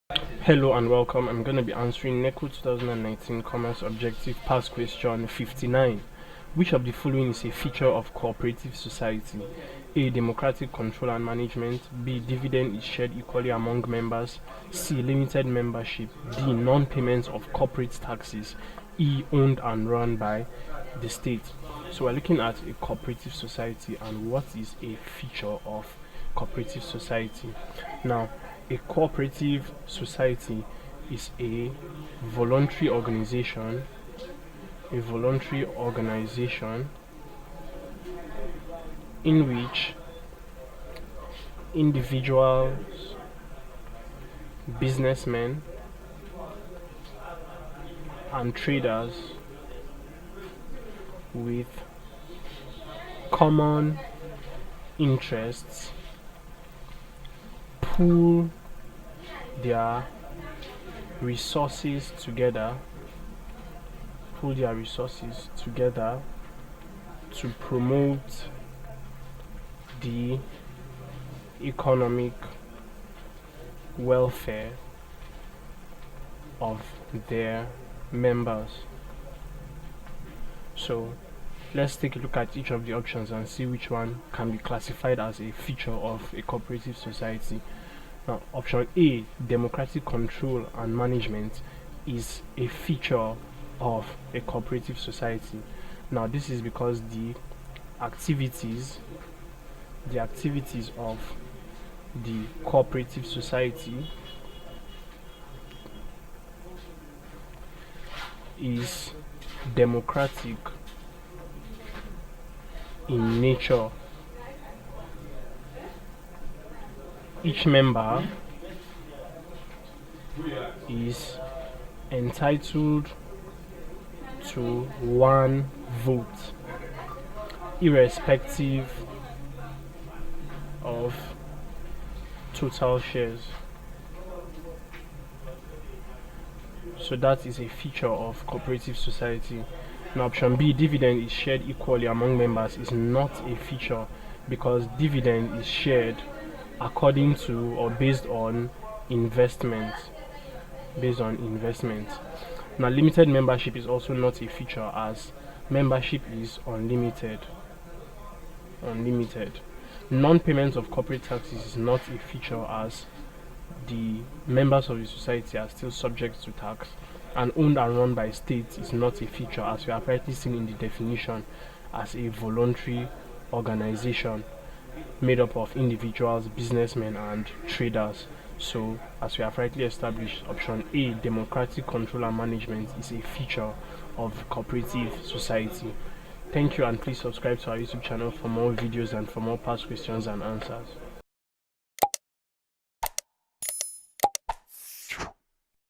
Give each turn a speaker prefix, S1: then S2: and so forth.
S1: Hello and welcome. I'm going to be answering NECO 2019 Commerce Objective Past Question 59. Which of the following is a feature of cooperative society? A. Democratic control and management. B. Dividend is shared equally among members. C. Limited membership. D. Non-payment of corporate taxes. E. Owned and run by the state. So we're looking at a cooperative society and what is a feature of cooperative society. Now, a cooperative society is a voluntary organization in which individuals, businessmen, and traders with common interests pool their resources together to promote the economic welfare of their members. So let's take a look at each of the options and see which one can be classified as a feature of a cooperative society. Now, option A, democratic control and management, is a feature of a cooperative society. Now, this is because the activities of the cooperative society is democratic in nature. Each member is entitled to one vote, irrespective of total shares. So that is a feature of cooperative society. Now, option B, dividend is shared equally among members, is not a feature because dividend is shared according to or based on investment. Now, limited membership is also not a feature as membership is unlimited. Non-payment of corporate taxes is not a feature as the members of the society are still subject to tax. And owned and run by states is not a feature as we have rightly seen in the definition as a voluntary organization made up of individuals, businessmen, and traders. So, as we have rightly established, option A, democratic control and management, is a feature of cooperative society. Thank you, and please subscribe to our YouTube channel for more videos and for more past questions and answers.